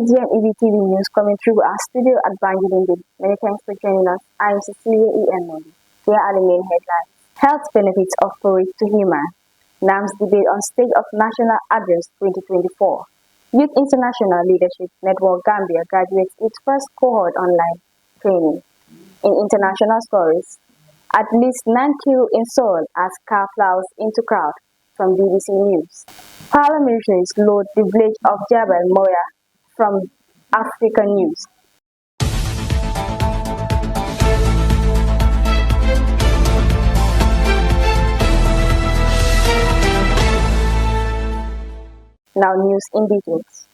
is GMEB TV News coming through our studio at Banjulinding. Many thanks for joining us. I am Cecilia E. Modi. Here are the main headlines. Health benefits of porridge to human. NAM's debate on State of National Address 2024. Youth International Leadership Network Gambia graduates its first cohort online training. In international stories, at least 9 killed in Seoul as car plows into crowd. From BBC News. Paramilitaries load the village of Jabal Moya. From African News. Now news in details.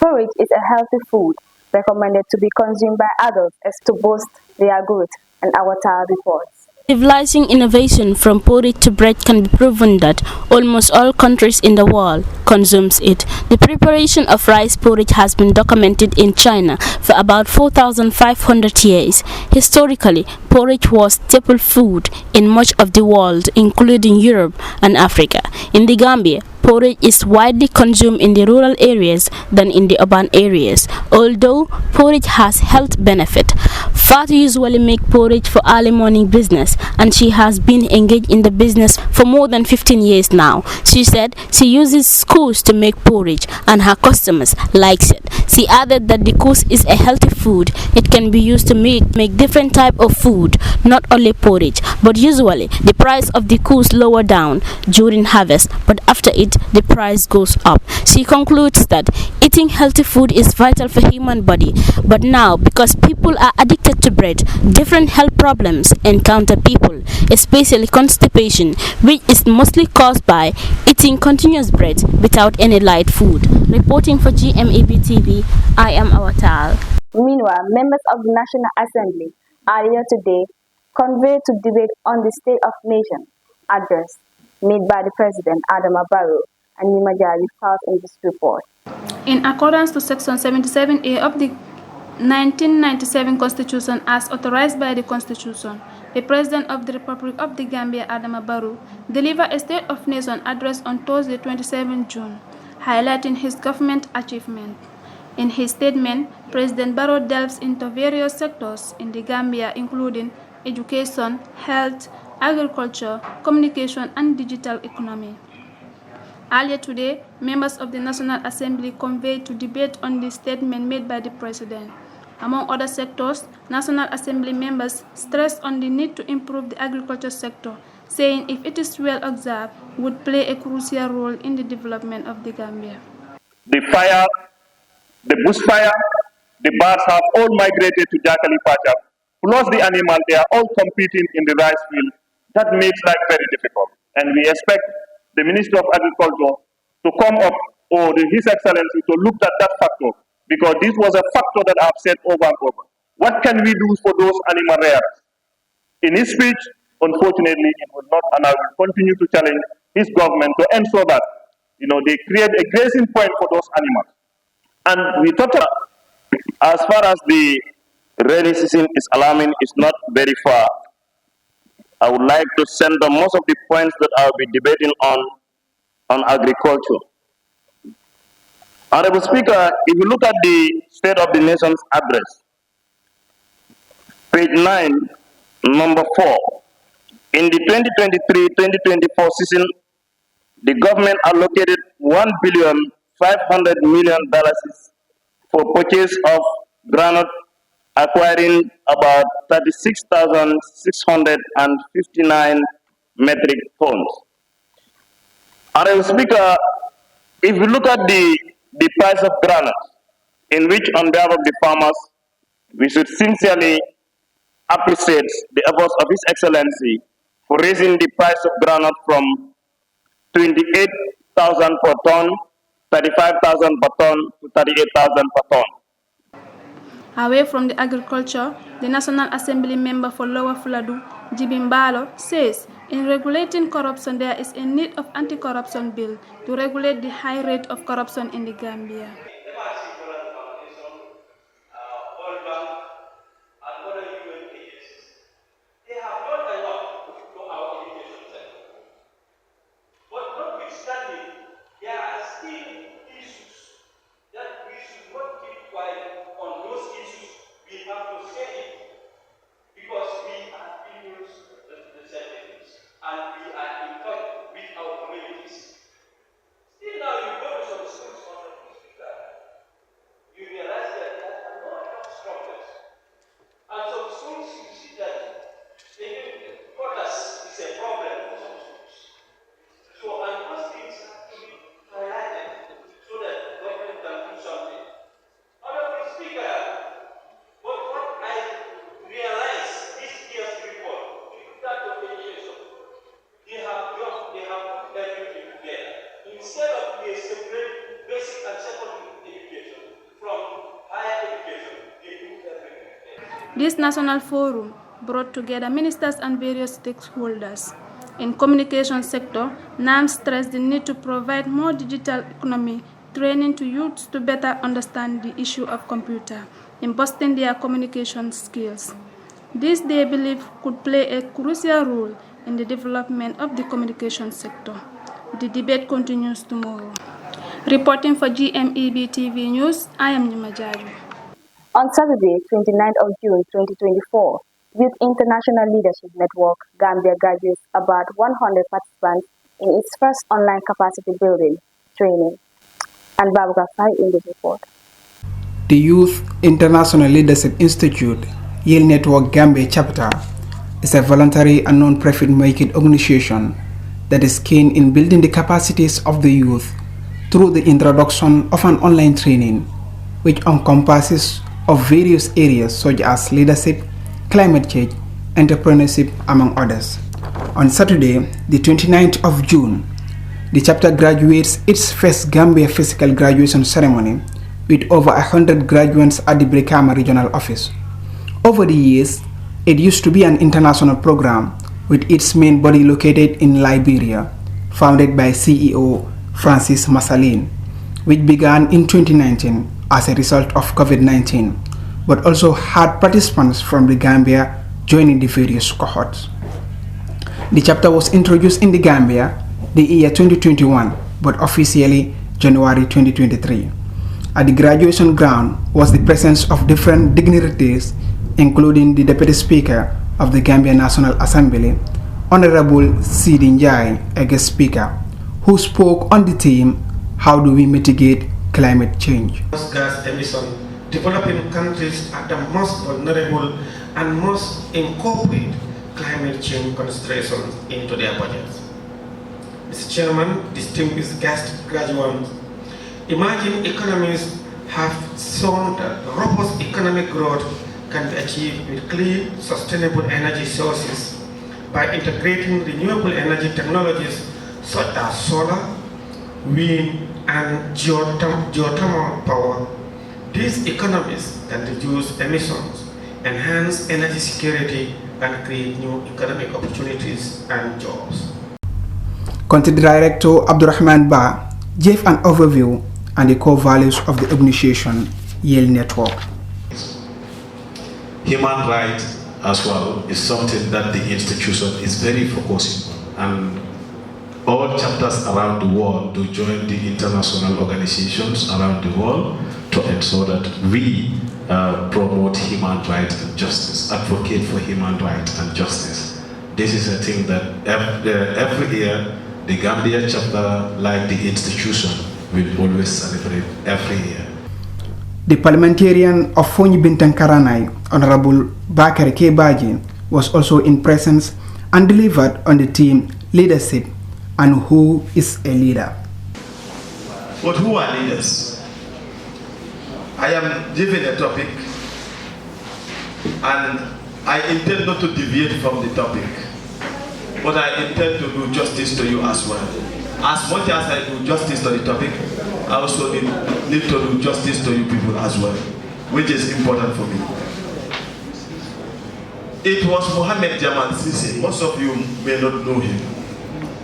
Porridge is a healthy food recommended to be consumed by adults as to boost their growth, and our child reports. Civilizing innovation from porridge to bread can be proven that almost all countries in the world consumes it. The preparation of rice porridge has been documented in China for about 4,500 years. Historically, porridge was staple food in much of the world, including Europe and Africa. In the Gambia, porridge is widely consumed in the rural areas than in the urban areas. Although porridge has health benefit, Fatu usually make porridge for early morning business, and she has been engaged in the business for more than 15 years now. She said she uses schools to make porridge and her customers likes it. She added that the course is a healthy food. It can be used to make different type of food, not only porridge, but usually the price of the course lower down during harvest, but after it the price goes up. She concludes that eating healthy food is vital for human body, but now because people are addicted to bread, different health problems encounter people, especially constipation, which is mostly caused by eating continuous bread without any light food. Reporting for GMEB TV, I am Awatal. Meanwhile, members of the National Assembly earlier today convened to debate on the State of Nation address made by the President Adama Barrow and Nimajali filed in this report. In accordance to Section 77A of the 1997 Constitution as authorized by the Constitution, the President of the Republic of the Gambia, Adama Barrow, delivered a State of Nation address on Thursday, 27 June, highlighting his government achievement. In his statement, President Barrow delves into various sectors in the Gambia, including education, health, agriculture, communication, and digital economy. Earlier today, members of the National Assembly convened to debate on the statement made by the President. Among other sectors, National Assembly members stressed on the need to improve the agriculture sector, saying if it is well observed, would play a crucial role in the development of the Gambia. The fire, the bushfire, the birds have all migrated to Jakali Pachak, plus the animal, they are all competing in the rice field. That makes life very difficult. And we expect the Minister of Agriculture to come up, or His Excellency to look at that factor, because this was a factor that I've said over and over. What can we do for those animal rearers? In his speech, unfortunately, it would not, and I will continue to challenge his government to ensure that, they create a grazing point for those animals. And we talked about, as far as the rainy season is alarming, it's not very far. I would like to send the most of the points that I'll be debating on agriculture. Honorable Speaker, if you look at the State of the Nation's address, page 9, number 4, in the 2023-2024 season, the government allocated $1.5 billion for purchase of groundnut, acquiring about 36,659 metric tons. Honorable Speaker, if you look at the price of groundnut, in which on behalf of the farmers, we should sincerely appreciate the efforts of His Excellency for raising the price of groundnut from 28,000 per ton, 35,000 per ton to 38,000 per ton. Away from the agriculture, the National Assembly member for Lower Fuladu, Jibimbalo, says in regulating corruption there is a need of anti-corruption bill to regulate the high rate of corruption in the Gambia. There are still issues that we should not keep This national forum brought together ministers and various stakeholders. In communication sector, NAM stressed the need to provide more digital economy training to youths to better understand the issue of computer in boosting their communication skills. This, they believe, could play a crucial role in the development of the communication sector. The debate continues tomorrow. Reporting for GMEB TV News, I am Nima Jaju. On Saturday, 29th of June 2024, Youth International Leadership Network Gambia graduates about 100 participants in its first online capacity building training. And Babuka Fai in this report. The Youth International Leadership Institute, Yale Network Gambia chapter, is a voluntary and non-profit making organization that is keen in building the capacities of the youth through the introduction of an online training, which encompasses of various areas such as leadership, climate change, entrepreneurship, among others. On Saturday, the 29th of June, the chapter graduates its first Gambia physical graduation ceremony with over 100 graduates at the Brikama Regional Office. Over the years, it used to be an international program with its main body located in Liberia, founded by CEO Francis Massalin, which began in 2019 as a result of COVID-19, but also had participants from the Gambia joining the various cohorts. The chapter was introduced in the Gambia the year 2021, but officially January 2023. At the graduation ground was the presence of different dignitaries, including the Deputy Speaker of the Gambia National Assembly, Honorable Sidi Njai, a guest speaker, who spoke on the theme, How do we mitigate climate change? Gas emission, developing countries are the most vulnerable and must incorporate climate change considerations into their budgets. Mr. Chairman, distinguished guest graduates, emerging economies have shown that robust economic growth can be achieved with clean, sustainable energy sources by integrating renewable energy technologies such as solar, wind, and geothermal power. These economies can reduce emissions, enhance energy security, and create new economic opportunities and jobs. Country Director Abdurrahman Ba gave an overview and the core values of the organization Yale Network. Human rights as well is something that the institution is very focusing on, and all chapters around the world to join the international organizations around the world to ensure that we promote human rights and justice, advocate for human rights and justice. This is a thing that every year the Gambia chapter, like the institution, will always celebrate every year. The parliamentarian of Fonyi Bintan Karanai, Honorable Bakari Kebaji, was also in presence and delivered on the theme Leadership and Who is a Leader. But who are leaders? I am given a topic and I intend not to deviate from the topic, but I intend to do justice to you as well. As much as I do justice to the topic, I also need to do justice to you people as well, which is important for me. It was Mohammed Jamal Sisi. Most of you may not know him.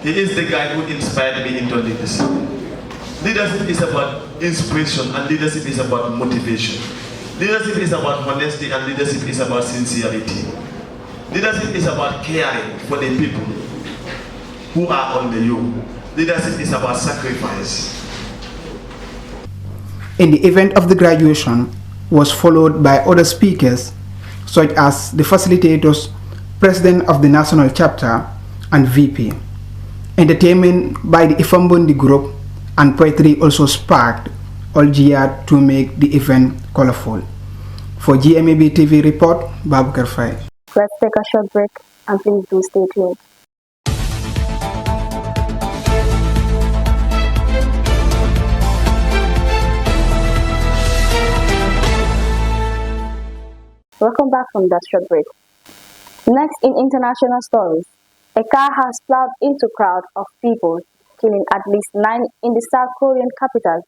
He is the guy who inspired me into leadership. Leadership is about inspiration and leadership is about motivation. Leadership is about honesty and leadership is about sincerity. Leadership is about caring for the people who are under you. Leadership is about sacrifice. In the event of the graduation was followed by other speakers such as the facilitators, President of the National Chapter and VP. Entertainment by the Ifambondi Group and poetry also sparked all geared to make the event colorful. For GMEB TV report, Babu Karfai. Let's take a short break and please do stay tuned. Welcome back from that short break. Next in international stories, a car has plowed into a crowd of people, killing at least 9 in the South Korean capital,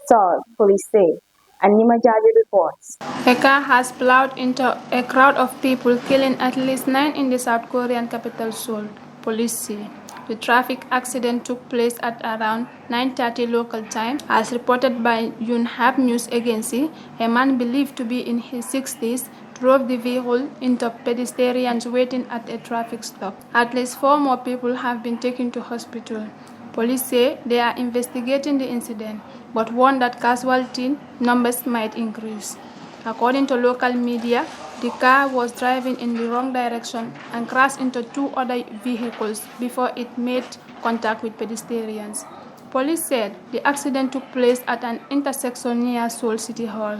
Seoul, police say, and Nimajaju reports. A car has plowed into a crowd of people, killing at least 9 in the South Korean capital Seoul, police say. The traffic accident took place at around 9:30 local time. As reported by Yonhap News Agency, a man believed to be in his 60s drove the vehicle into pedestrians waiting at a traffic stop. At least 4 more people have been taken to hospital. Police say they are investigating the incident, but warn that casualty numbers might increase. According to local media, the car was driving in the wrong direction and crashed into 2 other vehicles before it made contact with pedestrians. Police said the accident took place at an intersection near Seoul City Hall.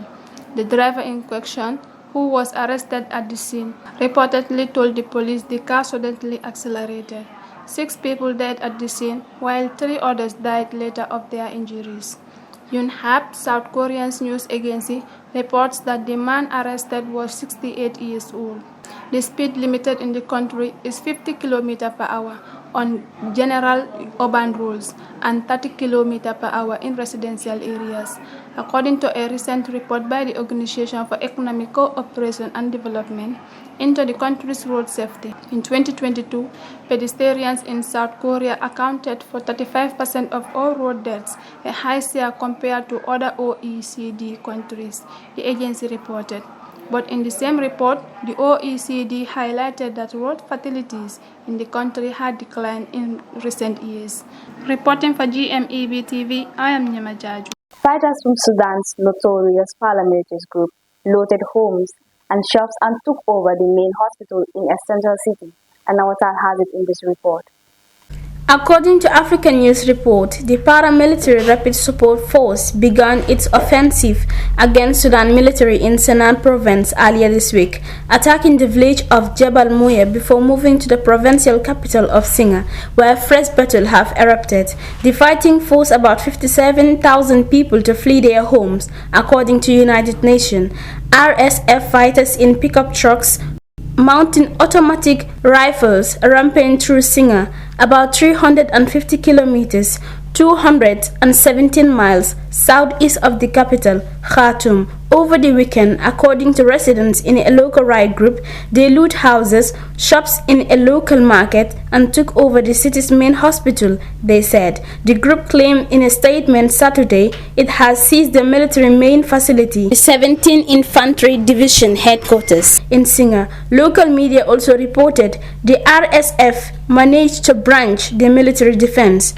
The driver in question, who was arrested at the scene, reportedly told the police the car suddenly accelerated. 6 people died at the scene, while 3 others died later of their injuries. Yonhap, South Korean's news agency, reports that the man arrested was 68 years old. The speed limit in the country is 50 km per hour on general urban roads and 30 km per hour in residential areas, according to a recent report by the Organization for Economic Cooperation and Development into the country's road safety. In 2022, pedestrians in South Korea accounted for 35% of all road deaths, a high share compared to other OECD countries, the agency reported. But in the same report, the OECD highlighted that road fatalities in the country had declined in recent years. Reporting for GMEB TV, I am Nyamajaju. Fighters from Sudan's notorious paramilitary group looted homes and shops and took over the main hospital in a central city. And Nawatal has it in this report. According to African News Report, the paramilitary Rapid Support Force began its offensive against Sudan military in Sennar province earlier this week, attacking the village of Jebel Mouya before moving to the provincial capital of Singa, where fresh battles have erupted. The fighting forced about 57,000 people to flee their homes, according to United Nations. RSF fighters in pickup trucks mounting automatic rifles ramping through Singa, about 350 kilometers, 217 miles southeast of the capital, Khartoum. Over the weekend, according to residents in a local riot group, they loot houses, shops in a local market, and took over the city's main hospital, they said. The group claimed in a statement Saturday it has seized the military main facility, the 17th Infantry Division headquarters in Singa. Local media also reported the RSF managed to branch the military defense.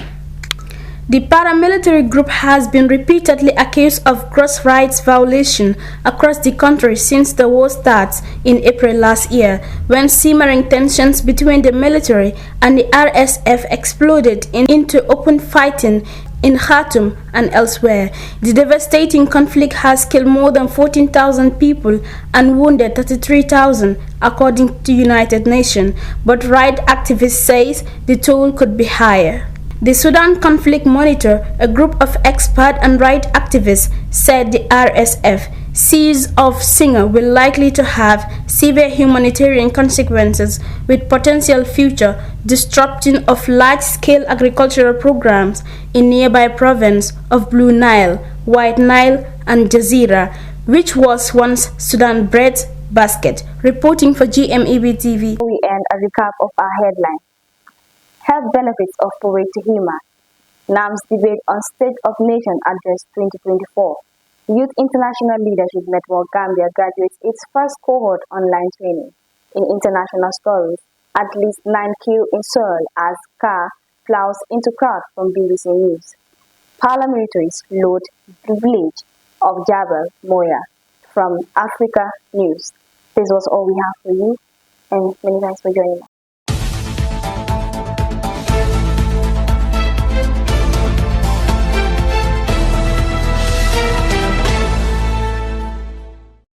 The paramilitary group has been repeatedly accused of gross rights violation across the country since the war started in April last year, when simmering tensions between the military and the RSF exploded into open fighting in Khartoum and elsewhere. The devastating conflict has killed more than 14,000 people and wounded 33,000, according to United Nations, but riot activists say the toll could be higher. The Sudan Conflict Monitor, a group of experts and rights activists, said the RSF siege of Singa will likely to have severe humanitarian consequences, with potential future disruption of large-scale agricultural programs in nearby province of Blue Nile, White Nile, and Jazeera, which was once Sudan bread basket. Reporting for GMEB TV. We end a recap of our headlines. Health benefits of Parade to Human. NAM's debate on State of Nation Address 2024. Youth International Leadership Network Gambia graduates its first cohort online training. In international stories, at least 9 killed in Seoul as car plows into crowd from BBC News. Paramilitaries loot the village of Jebel Mouya. From Africa News. This was all we have for you, and many thanks for joining us.